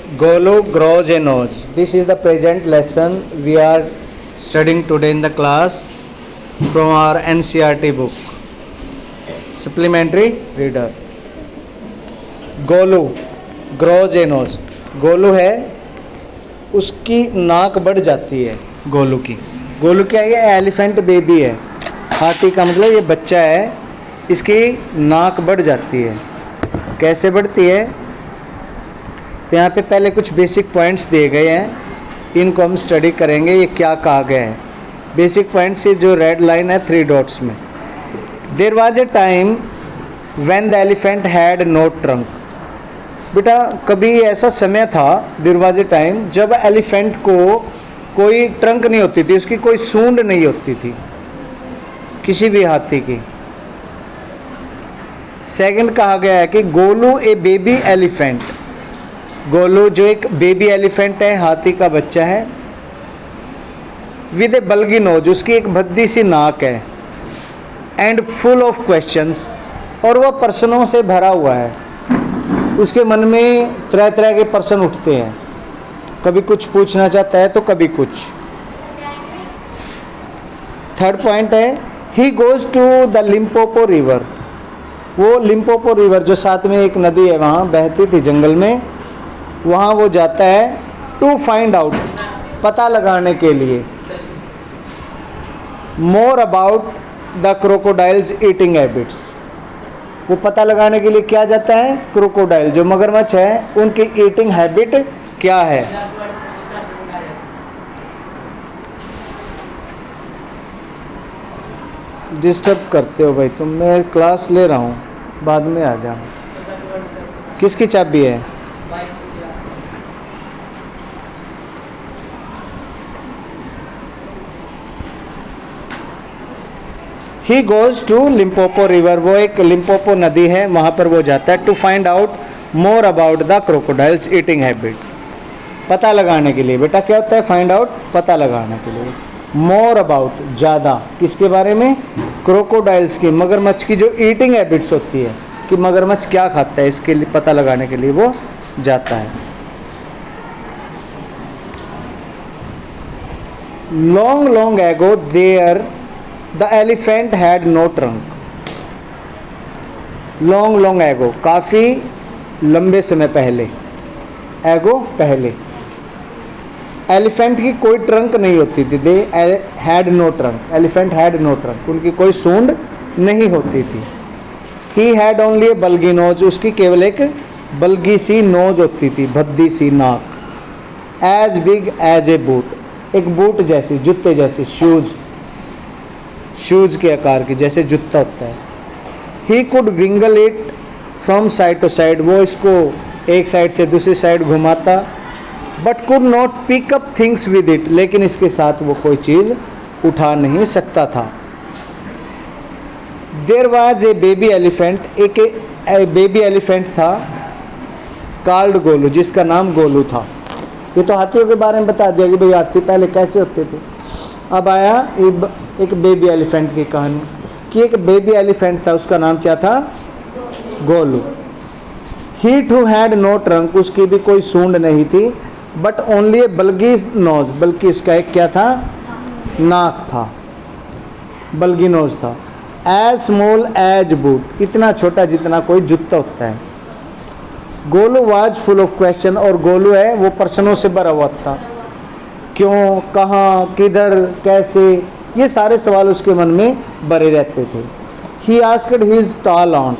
Golu grows a nose. This is the present lesson we are studying today in the class from our NCERT book. Supplementary reader. Golu grows a nose. Golu है, उसकी नाक बढ़ जाती है. गोलू क्या है? ये एलिफेंट बेबी है. हाथी का मतलब ये बच्चा है, इसकी नाक बढ़ जाती है. कैसे बढ़ती है? तो यहाँ पे पहले कुछ बेसिक पॉइंट्स दिए गए हैं, इनको हम स्टडी करेंगे. ये क्या कहा गया है? बेसिक पॉइंट्स, ये जो रेड लाइन है 3 डॉट्स में. There was a time when the elephant had no trunk. बेटा कभी ऐसा समय था, देयर वाज ए टाइम, जब एलिफेंट को कोई ट्रंक नहीं होती थी, उसकी कोई सूंड नहीं होती थी, किसी भी हाथी की. सेकंड कहा गया है कि गोलू ए बेबी एलिफेंट. गोलू जो एक बेबी एलिफेंट है, हाथी का बच्चा है. विद ए बल्गी नोज, उसकी एक भद्दी सी नाक है. एंड फुल ऑफ क्वेश्चंस, और वह प्रश्नों से भरा हुआ है. उसके मन में तरह तरह के प्रश्न उठते हैं, कभी कुछ पूछना चाहता है तो कभी कुछ. थर्ड पॉइंट है, he goes to the Limpopo river. वो लिम्पोपो रिवर जो साथ में एक नदी है, वहाँ बहती थी जंगल में, वहाँ वो जाता है टू फाइंड आउट, पता लगाने के लिए, मोर about the crocodiles eating habits. वो पता लगाने के लिए क्या जाता है? क्रोकोडाइल जो मगरमच्छ है, उनकी ईटिंग हैबिट क्या है. डिस्टर्ब करते हो भाई तुम. मैं क्लास ले रहा हूँ, बाद में आ जा. किसकी चाबी है? He goes to Limpopo river. वो एक लिम्पोपो नदी है, वहाँ पर वो जाता है. To find out more about the crocodiles eating habit. पता लगाने के लिए. बेटा क्या होता है? फाइंड आउट, पता लगाने के लिए. मोर अबाउट, ज़्यादा. किसके बारे में? क्रोकोडाइल्स की, मगरमच्छ की जो ईटिंग हैबिट्स होती है, कि मगरमच्छ क्या खाता है, इसके लिए पता लगाने के लिए वो जाता है. Long long ago there the elephant had no trunk. Long long ago, काफ़ी लंबे समय पहले. एगो पहले. एलिफेंट की कोई ट्रंक नहीं होती थी. They had no trunk. Elephant had no trunk, उनकी कोई सूंड नहीं होती थी. He had only a bulgy nose. उसकी केवल एक बल्गी सी नोज होती थी, भद्दी सी नाक. As big as a boot. एक बूट जैसी, जूते जैसी. शूज के आकार की, जैसे जूता होता है. He could wiggle it from side to side. वो इसको एक साइड से दूसरी साइड घुमाता. But could not pick up things with it. लेकिन इसके साथ वो कोई चीज उठा नहीं सकता था. There was a baby elephant. एक बेबी एलिफेंट था, कॉल्ड गोलू, जिसका नाम गोलू था. ये तो हाथियों के बारे में बता दिया कि भाई हाथी पहले कैसे होते थे. अब आया एक बेबी एलिफेंट की कहानी, कि एक बेबी एलिफेंट था, उसका नाम क्या था? Golu. He too had no trunk. उसकी भी कोई सूंड नहीं थी. But only a bulgy nose. बल्कि उसका एक क्या था? नाक था, बल्गी नोज था. As small as boot. इतना छोटा जितना कोई जूता होता है. Golu was full of question. और गोलू है, वो प्रश्नों से भरा हुआ था. क्यों, कहाँ, किधर, कैसे, ये सारे सवाल उसके मन में भरे रहते थे. He asked his tall aunt.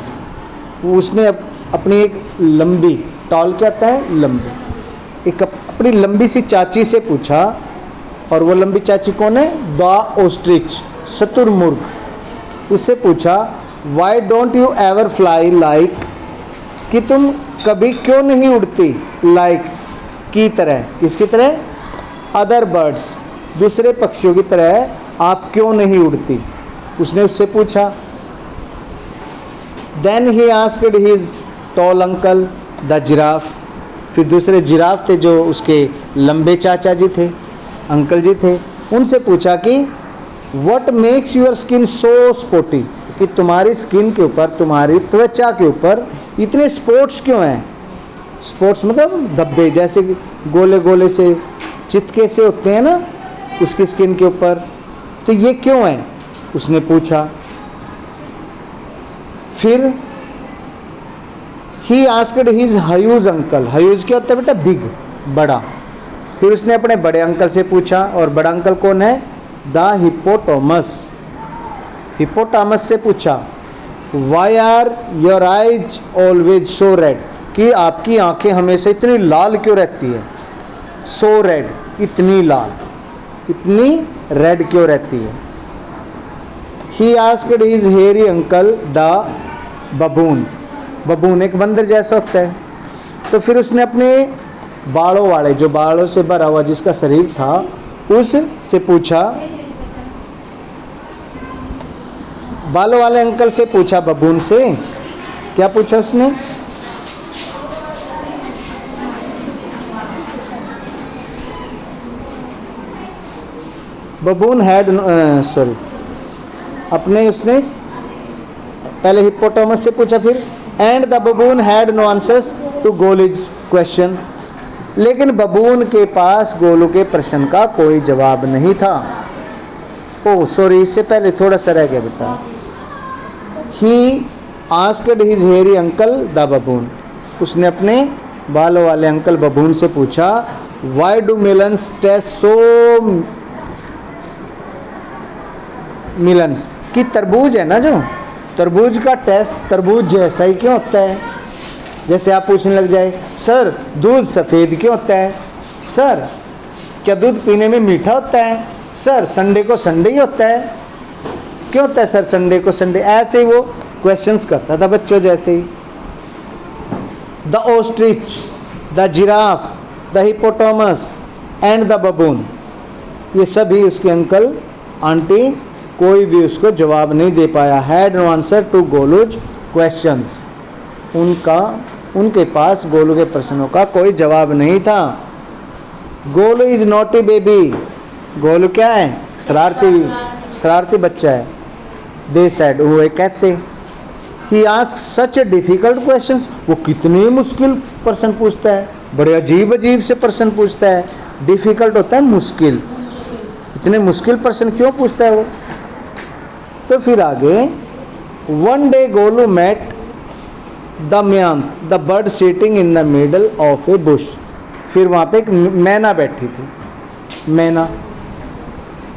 उसने अपनी एक लंबी, टॉल क्या होता है? लंबी. एक अपनी लंबी सी चाची से पूछा. और वो लंबी चाची कौन है? द ऑस्ट्रिच, शुतुरमुर्ग. उससे पूछा, why don't you ever fly like. कि तुम कभी क्यों नहीं उड़ती? लाइक की तरह. किसकी तरह? अदर बर्ड्स, दूसरे पक्षियों की तरह आप क्यों नहीं उड़ती? उसने उससे पूछा. Then he asked his tall uncle the giraffe. फिर दूसरे जिराफ थे, जो उसके लंबे चाचा जी थे, अंकल जी थे. उनसे पूछा कि what makes your skin so spotty. कि तुम्हारी स्किन के ऊपर, तुम्हारी त्वचा के ऊपर इतने स्पॉट्स क्यों हैं? स्पॉट्स मतलब धब्बे, जैसे गोले गोले से चितके से होते हैं ना उसकी स्किन के ऊपर, तो ये क्यों है उसने पूछा। फिर ही asked his Hughes uncle, Hughes क्या होता है बेटा, बिग, बड़ा। फिर उसने अपने बड़े अंकल से पूछा, और बड़ा अंकल कौन है, द हिप्पोटामस, हिप्पोटामस से पूछा, why are your eyes always so red, कि आपकी आंखें हमेशा इतनी लाल क्यों रहती है, सो रेड, इतनी लाल, इतनी रेड क्यों रहती है। ही asked his hairy uncle the बबून, बबून एक बंदर जैसा होता है। तो फिर उसने अपने बालों वाले, जो बालों से भरा हुआ जिसका शरीर था, उससे पूछा, बालों वाले अंकल से पूछा, बबून से क्या पूछा उसने, बबून हैड सॉरी, अपने उसने पहले हिप्पोटामस से पूछा, फिर and the baboon had no answers to Golu's question, लेकिन बबून के पास गोलू के प्रश्न का कोई जवाब नहीं था। ओह सॉरी, इससे पहले थोड़ा सा रह गया बेटा। ही asked his hairy uncle the बबून, उसने अपने बालों वाले अंकल बबून से पूछा, व्हाई डू मिलन्स टेस्ट सो, मिलन्स की तरबूज है ना, जो तरबूज का टेस्ट तरबूज जैसा ही क्यों होता है। जैसे आप पूछने लग जाए, सर दूध सफ़ेद क्यों होता है, सर क्या दूध पीने में मीठा होता है, सर संडे को संडे ही होता है, क्यों होता है सर संडे को संडे, ऐसे ही वो क्वेश्चंस करता था बच्चों जैसे ही। The ostrich, the giraffe, the hippopotamus and the baboon, ये सभी उसके अंकल आंटी कोई भी उसको जवाब नहीं दे पाया। Had no answer to Golu's questions, उनके पास गोलू के प्रश्नों का कोई जवाब नहीं था। Golu is naughty baby, Golu क्या है, शरारती बच्चा है। दे सेड, वो कहते। He ask such difficult questions, वो कितने मुश्किल प्रश्न पूछता है, बड़े अजीब अजीब से प्रश्न पूछता है। डिफिकल्ट होता है मुश्किल, इतने मुश्किल प्रश्न क्यों पूछता है वो। तो फिर आगे, one day Golu met the म्यांक, the bird sitting in the middle of a bush, फिर वहाँ पे एक मैना बैठी थी, मैना,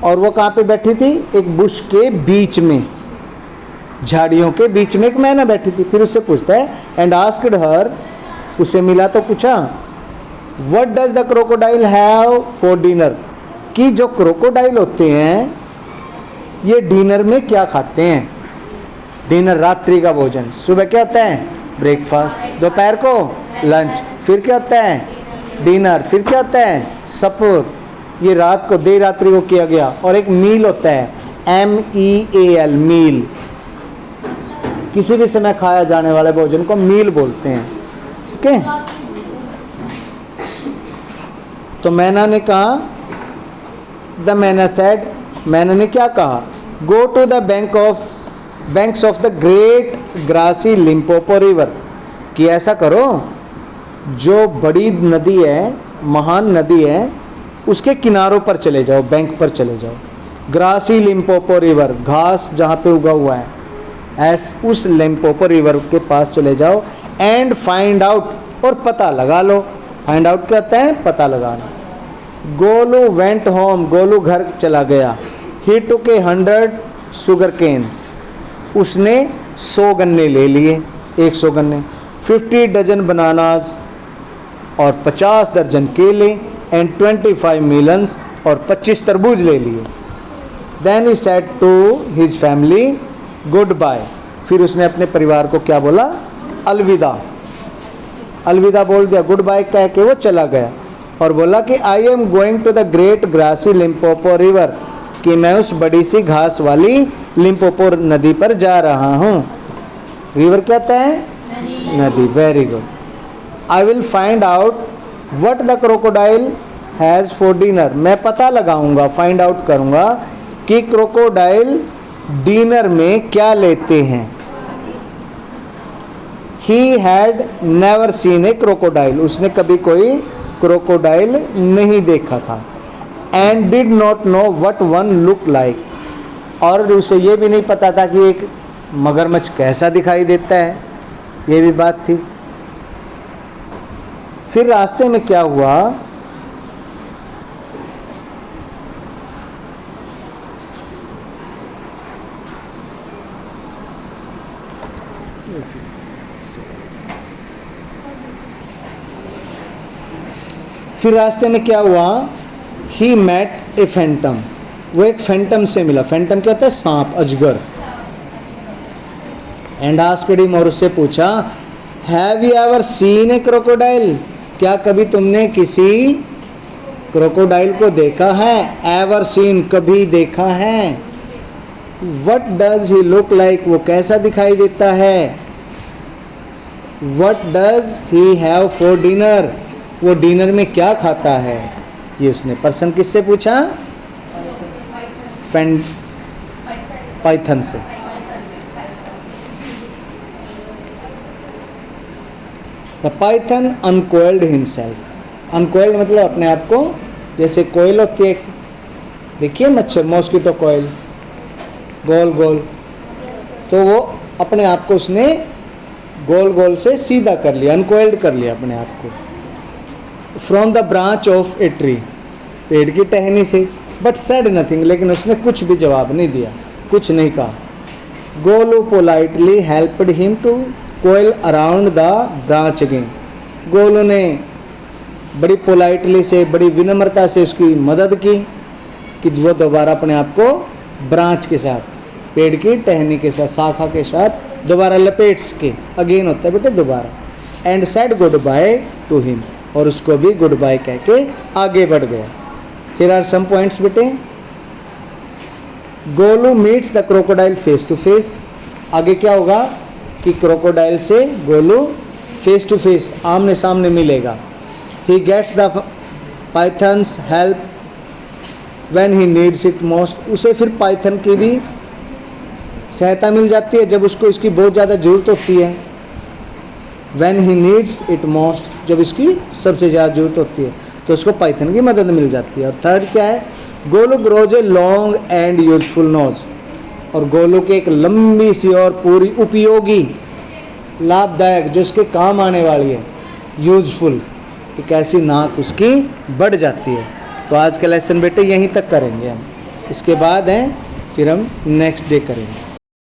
और वो कहाँ पे बैठी थी, एक बुश के बीच में, झाड़ियों के बीच में एक मैना बैठी थी। फिर उससे पूछता है, एंड आस्क्ड हर, उससे मिला तो पूछा, what does the crocodile have for dinner, कि जो क्रोकोडाइल होते हैं ये डिनर में क्या खाते हैं। डिनर रात्रि का भोजन, सुबह क्या होता है ब्रेकफास्ट, दोपहर को लंच, फिर क्या होता है डिनर, फिर क्या होता है सपुर, ये रात को देर रात्रि को किया गया। और एक मील होता है MEAL, मील, किसी भी समय खाया जाने वाले भोजन को मील बोलते हैं, ठीक है। तो मैना ने कहा, द मैना सेड, मैना ने क्या कहा, go to the banks of the great grassy Limpopo river, कि ऐसा करो, जो बड़ी नदी है, महान नदी है, उसके किनारों पर चले जाओ, बैंक पर चले जाओ। ग्रासी लिम्पोपो रिवर, घास जहाँ पे उगा हुआ है, उस लिम्पोपो रिवर के पास चले जाओ। एंड फाइंड आउट, और पता लगा लो। फाइंड आउट क्या होता है, पता लगाना। गोलू वेंट होम, गोलू घर चला गया। ही टुक 100 शुगर केन्स, उसने 100 गन्ने ले लिए, 100 गन्ने। 50 डजन बनानाज, और 50 दर्जन केले। एंड 25 मिलन्स, और 25 तरबूज ले लिए। Then he said to his family good bye, फिर उसने अपने परिवार को क्या बोला, अलविदा, अलविदा बोल दिया, गुड बाय कह के वो चला गया। और बोला कि I am going to the great grassy Limpopo river, कि मैं उस बड़ी सी घास वाली लिम्पोपो नदी पर जा रहा हूँ। रिवर क्या होता है, नदी, very good. I will find out what the crocodile has for dinner, मैं पता लगाऊंगा, फाइंड आउट करूंगा कि क्रोकोडाइल डिनर में क्या लेते हैं। He had never seen A crocodile, उसने कभी कोई क्रोकोडाइल नहीं देखा था। And did not know what one look like, और उसे ये भी नहीं पता था कि एक मगरमच्छ कैसा दिखाई देता है, ये भी बात थी। फिर रास्ते में क्या हुआ, फिर रास्ते में क्या हुआ, ही मेट ए फैंटम, वो एक फैंटम से मिला। फैंटम क्या होता है, सांप, अजगर। एंड आस्क्ड हिम, और उससे पूछा, have you ever seen A crocodile, क्या कभी तुमने किसी क्रोकोडाइल को देखा है। एवर सीन, कभी देखा है। What does he look like, वो कैसा दिखाई देता है। What does he have for dinner, वो डिनर में क्या खाता है। ये उसने पर्सन किससे पूछा, पाइथन से। द पाइथन अनकोइल्ड हिमसेल्फ, अनकोइल्ड मतलब अपने आप को, जैसे कोयल होती है, देखिए मच्छर, मॉस्किटो कोयल, गोल गोल, तो वो अपने आप को उसने गोल गोल से सीधा कर लिया, अनकोइल्ड कर लिया अपने आप को। From the branch of a tree, पेड़ की टहनी से। बट सेड नथिंग, लेकिन उसने कुछ भी जवाब नहीं दिया, कुछ नहीं कहा। Golu politely helped him to coil around the branch again, Golu ने बड़ी पोलाइटली से, बड़ी विनम्रता से उसकी मदद की कि वो दोबारा अपने आप को ब्रांच के साथ, पेड़ की टहनी के साथ, शाखा के साथ दोबारा लपेट के, अगेन होता है बेटे दोबारा। And said good by two him, और उसको भी गुड बाय कह के आगे बढ़ गया। हियर आर सम पॉइंट्स बेटे। Golu meets the crocodile face to face, आगे क्या होगा कि क्रोकोडाइल से गोलू फेस टू फेस, आमने सामने मिलेगा। He gets the pythons help when he needs it most, उसे फिर पाइथन की भी सहायता मिल जाती है जब उसको इसकी बहुत ज़्यादा जरूरत होती है। When he needs it most, जब इसकी सबसे ज़्यादा जरूरत होती है तो उसको पाइथन की मदद मिल जाती है। और थर्ड क्या है, Golu grows a long and useful nose, और गोलू की एक लंबी सी और पूरी उपयोगी, लाभदायक, जो उसके काम आने वाली है, यूजफुल, एक ऐसी नाक उसकी बढ़ जाती है। तो आज का लेसन बेटे यहीं तक करेंगे हम, इसके बाद हैं फिर हम नेक्स्ट डे करेंगे।